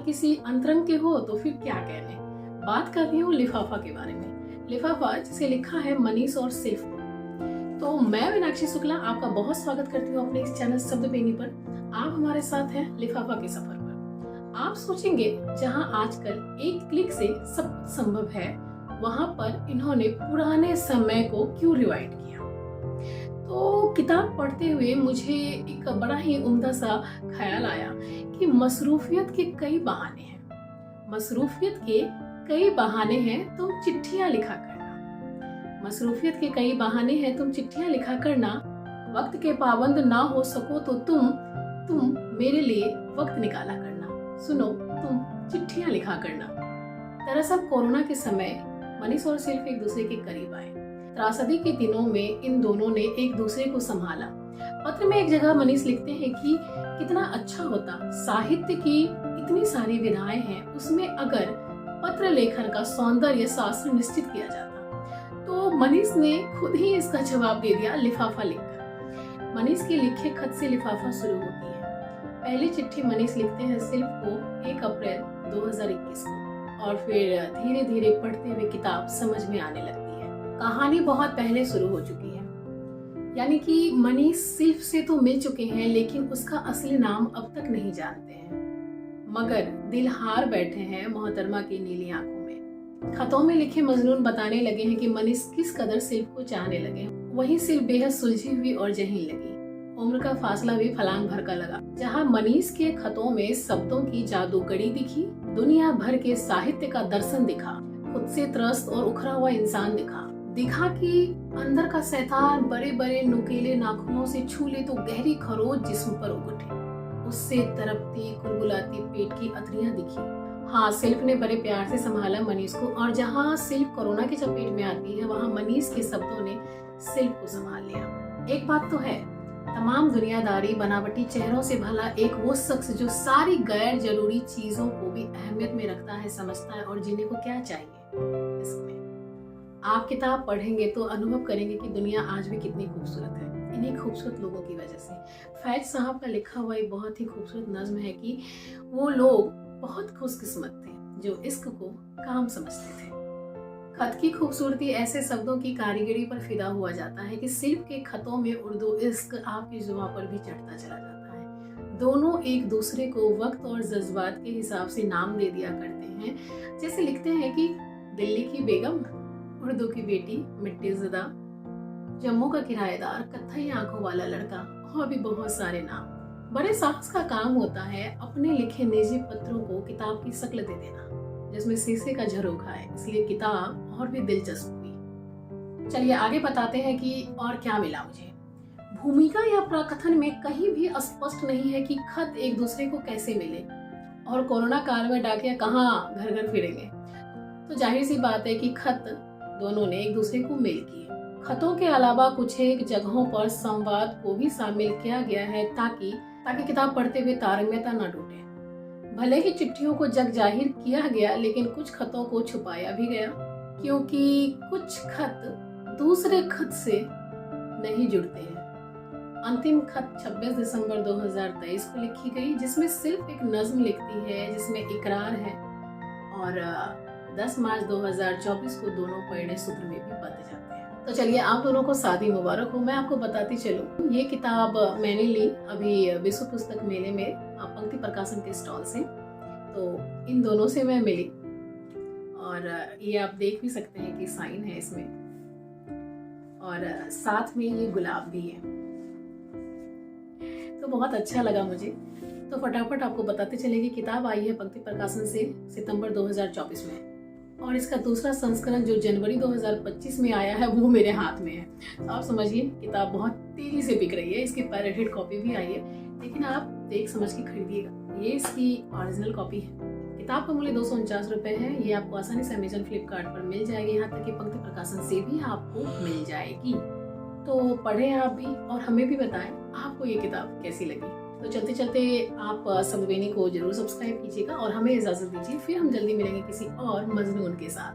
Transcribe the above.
किसी अंतरंग के हो तो फिर क्या कहने। बात कर रही हूँ लिफाफा के बारे में। लिफाफा जिसे लिखा है मनीष और सिल्फ को। तो मैं मीनाक्षी शुक्ला आपका बहुत स्वागत करती हूँ अपने इस चैनल शब्दबेनी पर। आप हमारे साथ हैं लिफाफा के सफर पर। आप सोचेंगे जहाँ आजकल एक क्लिक से सब कुछ संभव है, वहां पर इन्होंने पुराने समय को क्यों रिवाइंड किया। तो किताब पढ़ते हुए मुझे एक बड़ा ही उम्दा सा ख्याल आया कि मसरूफियत के कई बहाने हैं। मसरूफियत के कई बहाने हैं, तुम चिट्ठियां लिखा करना। मसरूफियत के कई बहाने हैं, तुम चिट्ठियां लिखा करना। वक्त के पाबंद ना हो सको तो तुम मेरे लिए वक्त निकाला करना। सुनो, तुम चिट्ठियां लिखा करना। दरअसल कोरोना के समय मनीष और सिल्फ एक दूसरे के करीब आए। त्रासदी के दिनों में इन दोनों ने एक दूसरे को संभाला। पत्र में एक जगह मनीष लिखते हैं कि कितना अच्छा होता, साहित्य की इतनी सारी विधाएं हैं, उसमें अगर पत्र लेखन का सौंदर्य शास्त्र निश्चित किया जाता। तो मनीष ने खुद ही इसका जवाब दे दिया लिफाफा लिखकर। मनीष के लिखे खत से लिफाफा शुरू होती है। पहली चिट्ठी मनीष लिखते हैं सिल्फ को 1 अप्रैल 2021 को, और फिर धीरे धीरे पढ़ते हुए किताब समझ में आने लगती है। कहानी बहुत पहले शुरू हो चुकी है, यानी कि मनीष सिल्फ से तो मिल चुके हैं, लेकिन उसका असली नाम अब तक नहीं जानते हैं। मगर दिल हार बैठे हैं मोहतरमा की नीली आंखों में। खतों में लिखे मजनून बताने लगे हैं कि मनीष किस कदर सिल्फ को चाहने लगे। वहीं सिल्फ बेहद सुलझी हुई और जहीन लगी। उम्र का फासला भी फलांग भर का लगा। जहाँ मनीष के खतों में शब्दों की जादूगरी दिखी, दुनिया भर के साहित्य का दर्शन दिखा, खुद से त्रस्त और उखड़ा हुआ इंसान दिखा कि अंदर का शैतान बड़े बड़े नुकीले नाखूनों से छू ले तो गहरी खरोच जिस्म पर उगटे। उससे तड़पती कुलबुलाती पेट की अतरियां दिखी। हाँ, सिल्फ ने बड़े प्यार से संभाला मनीष को, और जहाँ सिल्फ कोरोना की चपेट में आती है, वहाँ मनीष के शब्दों ने सिल्फ को संभाल लिया। एक बात तो है, तमाम दुनियादारी बनावटी चेहरों से भला एक वो शख्स जो सारी गैर जरूरी चीजों को भी अहमियत में रखता है, समझता है और जीने को क्या चाहिए। इसमें आप किताब पढ़ेंगे तो अनुभव करेंगे कि दुनिया आज भी कितनी खूबसूरत है, इन्हीं खूबसूरत लोगों की वजह से। फैज साहब का लिखा हुआ एक बहुत ही खूबसूरत नज्म है कि वो लोग बहुत खुशकिस्मत थे जो इश्क को काम समझते थे। खत की खूबसूरती ऐसे शब्दों की कारीगरी पर फिदा हुआ जाता है कि सिल्फ के खतों में उर्दू इश्क आपकी जुबान पर भी चढ़ता चला जाता है। दोनों एक दूसरे को वक्त और जज्बात के हिसाब से नाम दे दिया करते हैं। जैसे लिखते हैं कि दिल्ली की बेगम, उर्दू की बेटी, मिट्टी ज़दा, जम्मू का किराएदार, कत्थई आंखों वाला लड़का, और भी बहुत सारे नाम। बड़े साहस का काम होता है अपने लिखे निजी पत्रों को किताब की शक्ल दे देना, जिसमें शीशे का झरोखा है, इसलिए किताब और भी दिलचस्प हुई। चलिए आगे बताते हैं कि और क्या मिला मुझे। भूमिका या प्रकथन में कहीं भी स्पष्ट नहीं है कि खत एक दूसरे को कैसे मिले, और कोरोना काल में डाकिया कहाँ घर घर फिरेंगे। तो जाहिर सी बात है कि खत दोनों ने एक दूसरे को मेल किए। खतों के अलावा कुछ एक जगहों पर संवाद को भी शामिल किया गया है ताकि किताब पढ़ते हुए तारतम्यता न टूटे। भले ही चिट्ठियों को जग जाहिर किया गया, लेकिन कुछ खतों को छुपाया भी गया, क्योंकि कुछ खत दूसरे खत से नहीं जुड़ते हैं। अंतिम खत 26 दिसंबर 2023 को लिखी गई, जिसमें सिर्फ एक नज्म लिखती है जिसमें इकरार है, और 10 मार्च 2024 को दोनों पैड़े सूत्र में भी बंध जाते हैं। तो चलिए आप दोनों को शादी मुबारक हो। मैं आपको बताती चलूं, ये किताब मैंने ली अभी विश्व पुस्तक मेले में पंक्ति प्रकाशन के स्टॉल से। तो इन दोनों से मैं मिली, और ये आप देख भी सकते हैं कि साइन है इसमें, और साथ में ये गुलाब भी है। तो बहुत अच्छा लगा मुझे। तो फटाफट आपको बताते चले कि किताब आई है पंक्ति प्रकाशन से सितंबर 2024 में, और इसका दूसरा संस्करण जो जनवरी 2025 में आया है वो मेरे हाथ में है। तो आप समझिए किताब बहुत तेजी से बिक रही है। इसकी पायरेटेड कॉपी भी आई है, लेकिन आप देख समझ के खरीदिएगा। ये इसकी ओरिजिनल कॉपी है। किताब का मूल्य 249 रुपए है। ये आपको आसानी से अमेजन, फ्लिपकार्ट पर मिल जाएगी, यहाँ तक कि पंक्ति प्रकाशन से भी आपको मिल जाएगी। तो पढ़ें आप भी, और हमें भी बताएं आपको ये किताब कैसी लगी। तो चलते चलते आप शब्दबेनी को जरूर सब्सक्राइब कीजिएगा और हमें इजाजत दीजिए। फिर हम जल्दी मिलेंगे किसी और मजनून के साथ।